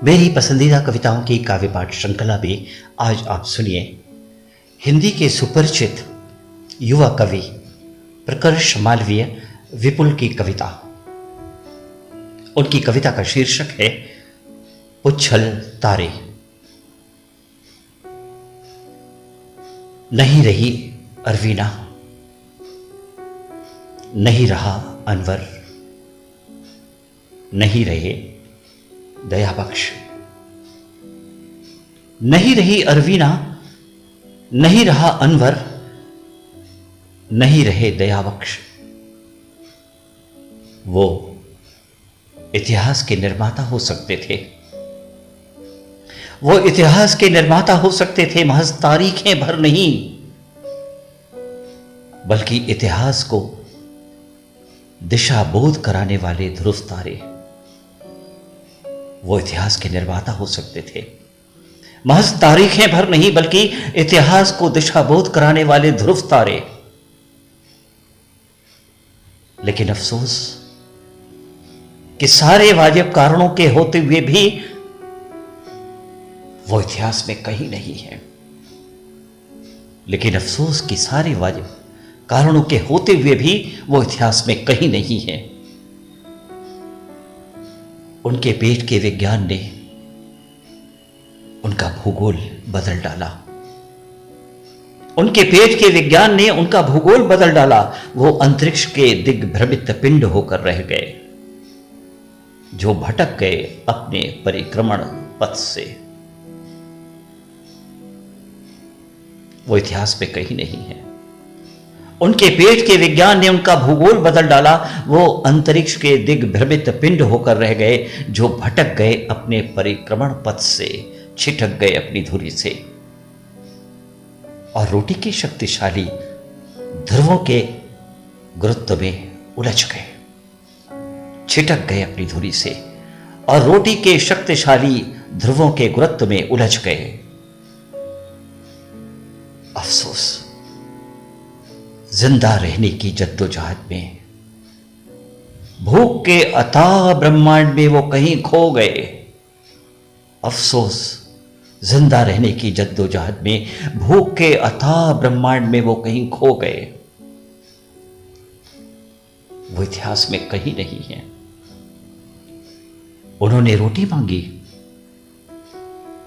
मेरी पसंदीदा कविताओं की काव्य पाठ श्रृंखला में आज आप सुनिए हिंदी के सुपरिचित युवा कवि प्रकर्ष मालवीय विपुल की कविता। उनकी कविता का शीर्षक है उछल तारे। नहीं रही अरवीना, नहीं रहा अनवर, नहीं रहे दयाबख्श। नहीं रही अरवीना, नहीं रहा अनवर, नहीं रहे दयाबख्श। वो इतिहास के निर्माता हो सकते थे, वो इतिहास के निर्माता हो सकते थे, महज तारीखें भर नहीं बल्कि इतिहास को दिशा बोध कराने वाले ध्रुव तारे। वो इतिहास के निर्माता हो सकते थे, महज तारीखें भर नहीं बल्कि इतिहास को दिशा बोध कराने वाले ध्रुव तारे। लेकिन अफसोस कि सारे वाजिब कारणों के होते हुए भी वो इतिहास में कहीं नहीं है। लेकिन अफसोस कि सारे वाजिब कारणों के होते हुए भी वो इतिहास में कहीं नहीं है। उनके पेट के विज्ञान ने उनका भूगोल बदल डाला, उनके पेट के विज्ञान ने उनका भूगोल बदल डाला। वो अंतरिक्ष के दिग्भ्रमित पिंड होकर रह गए, जो भटक गए अपने परिक्रमण पथ से। वो इतिहास में कहीं नहीं है। उनके पेट के विज्ञान ने उनका भूगोल बदल डाला। वो अंतरिक्ष के दिग्भ्रमित पिंड होकर रह गए, जो भटक गए अपने परिक्रमण पथ से, छिटक गए अपनी धुरी से। और रोटी के शक्तिशाली ध्रुवों के गुरुत्व में उलझ गए, छिटक गए अपनी धुरी से। और रोटी के शक्तिशाली ध्रुवों के गुरुत्व में उलझ गए। अफसोस, जिंदा रहने की जद्दोजहद में, भूख के अथाह ब्रह्मांड में वो कहीं खो गए। अफसोस, जिंदा रहने की जद्दोजहद में, भूख के अथाह ब्रह्मांड में वो कहीं खो गए। वो इतिहास में कहीं नहीं है। उन्होंने रोटी मांगी,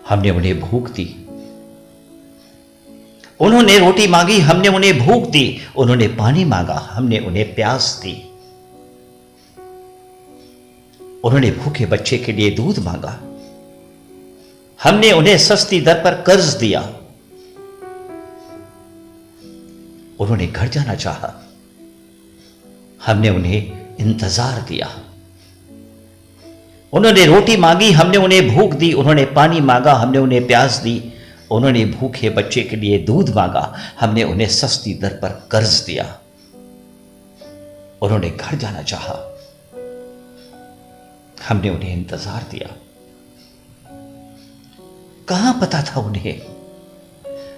हमने उन्हें भूख दी। उन्होंने रोटी मांगी, हमने उन्हें भूख दी। उन्होंने पानी मांगा, हमने उन्हें प्यास दी। उन्होंने भूखे बच्चे के लिए दूध मांगा, हमने उन्हें सस्ती दर पर कर्ज दिया। उन्होंने घर जाना चाहा, हमने उन्हें इंतजार दिया। उन्होंने रोटी मांगी, हमने उन्हें भूख दी। उन्होंने पानी मांगा, हमने उन्हें प्यास दी। उन्होंने भूखे बच्चे के लिए दूध मांगा, हमने उन्हें सस्ती दर पर कर्ज दिया। उन्होंने घर जाना चाहा, हमने उन्हें इंतजार दिया। कहां पता था उन्हें,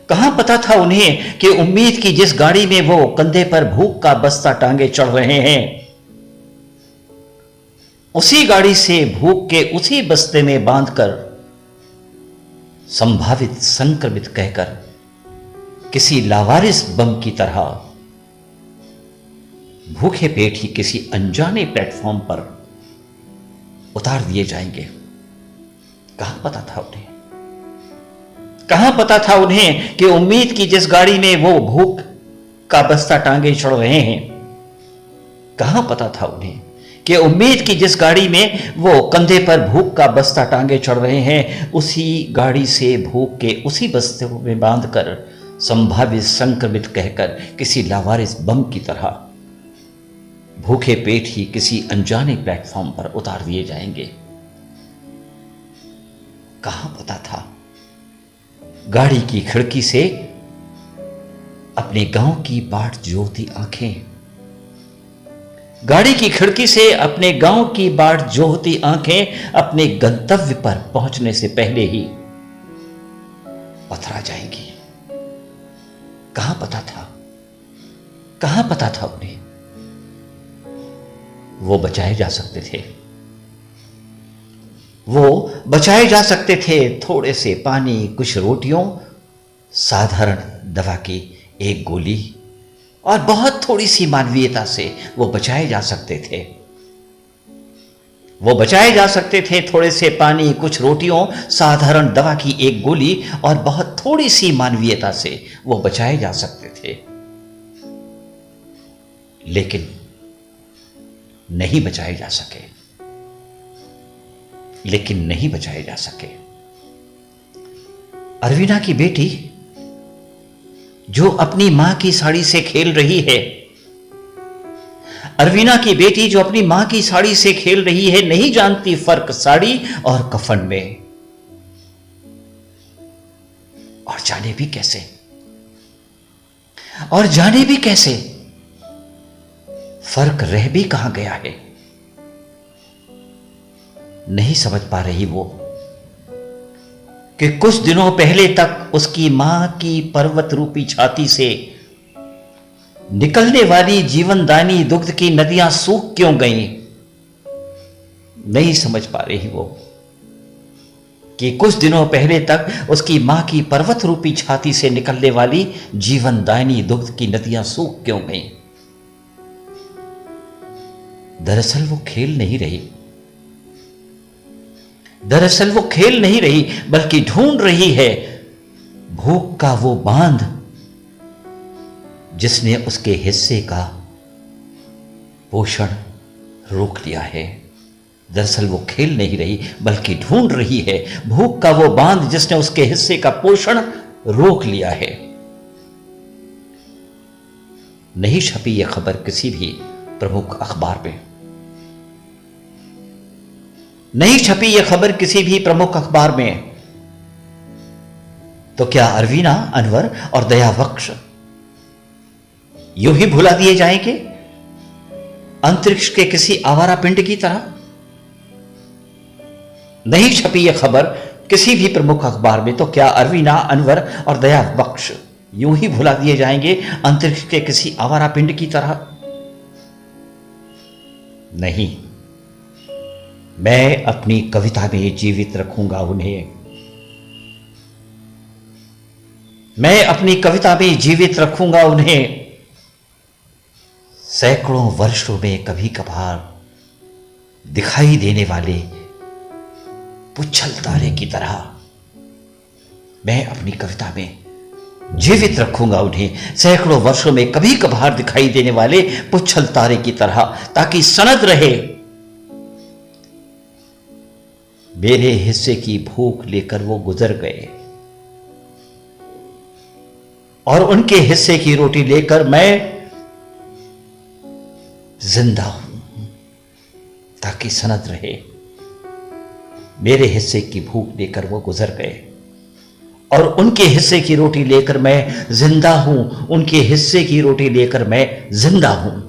कहां पता था उन्हें कि उम्मीद की जिस गाड़ी में वो कंधे पर भूख का बस्ता टांगे चढ़ रहे हैं, उसी गाड़ी से भूख के उसी बस्ते में बांधकर, संभावित संक्रमित कहकर, किसी लावारिस बम की तरह भूखे पेट ही किसी अनजाने प्लेटफॉर्म पर उतार दिए जाएंगे। कहां पता था उन्हें, कहां पता था उन्हें कि उम्मीद की जिस गाड़ी में वो भूख का बस्ता टांगे चढ़ रहे हैं, कहां पता था उन्हें कि उम्मीद की जिस गाड़ी में वो कंधे पर भूख का बस्ता टांगे चढ़ रहे हैं, उसी गाड़ी से भूख के उसी बस्ते में बांधकर, संभावित संक्रमित कहकर, किसी लावारिस बम की तरह भूखे पेट ही किसी अनजाने प्लेटफॉर्म पर उतार दिए जाएंगे। कहां पता था। गाड़ी की खिड़की से अपने गांव की बाट जोहती आंखें, गाड़ी की खिड़की से अपने गांव की बाट जोहती आंखें अपने गंतव्य पर पहुंचने से पहले ही पथरा जाएंगी। कहां पता था, कहां पता था उन्हें वो बचाए जा सकते थे। वो बचाए जा सकते थे थोड़े से पानी, कुछ रोटियों, साधारण दवा की एक गोली और बहुत थोड़ी सी मानवीयता से वो बचाए जा सकते थे। वो बचाए जा सकते थे थोड़े से पानी, कुछ रोटियों, साधारण दवा की एक गोली और बहुत थोड़ी सी मानवीयता से वो बचाए जा सकते थे, लेकिन नहीं बचाए जा सके, लेकिन नहीं बचाए जा सके। अरवीना की बेटी जो अपनी मां की साड़ी से खेल रही है, अरवीना की बेटी जो अपनी मां की साड़ी से खेल रही है, नहीं जानती फर्क साड़ी और कफन में। और जाने भी कैसे, और जाने भी कैसे, फर्क रह भी कहां गया है, नहीं समझ पा रही वो कि कुछ दिनों पहले तक उसकी मां की पर्वत रूपी छाती से निकलने वाली जीवनदायी दुग्ध की नदियां सूख क्यों गईं। नहीं समझ पा रही वो कि कुछ दिनों पहले तक उसकी मां की पर्वत रूपी छाती से निकलने वाली जीवनदायी दुग्ध की नदियां सूख क्यों गईं। दरअसल वो खेल नहीं रही, दरअसल वो खेल नहीं रही, बल्कि ढूंढ रही है भूख का वो बांध जिसने उसके हिस्से का पोषण रोक लिया है। दरअसल वो खेल नहीं रही, बल्कि ढूंढ रही है भूख का वो बांध जिसने उसके हिस्से का पोषण रोक लिया है। नहीं छपी यह खबर किसी भी प्रमुख अखबार में, नहीं छपी यह खबर किसी भी प्रमुख अखबार में, तो क्या अरवीना, अनवर और दया बख्श यूं ही भुला दिए जाएंगे अंतरिक्ष के किसी आवारा पिंड की तरह? नहीं छपी यह खबर किसी भी प्रमुख अखबार में, तो क्या अरवीना, अनवर और दया बख्श यूं ही भुला दिए जाएंगे अंतरिक्ष के किसी आवारा पिंड की तरह? नहीं, मैं अपनी कविता में जीवित रखूंगा उन्हें, मैं अपनी कविता में जीवित रखूंगा उन्हें सैकड़ों वर्षों में कभी कभार दिखाई देने वाले पुच्छल तारे की तरह। मैं अपनी कविता में जीवित रखूंगा उन्हें सैकड़ों वर्षों में कभी कभार दिखाई देने वाले पुच्छल तारे की तरह, ताकि सनद रहे मेरे हिस्से की भूख लेकर वो गुजर गए और उनके हिस्से की रोटी लेकर मैं जिंदा हूं, ताकि सनद रहे मेरे हिस्से की भूख लेकर वो गुजर गए और उनके हिस्से की रोटी लेकर मैं जिंदा हूं, उनके हिस्से की रोटी लेकर मैं जिंदा हूं।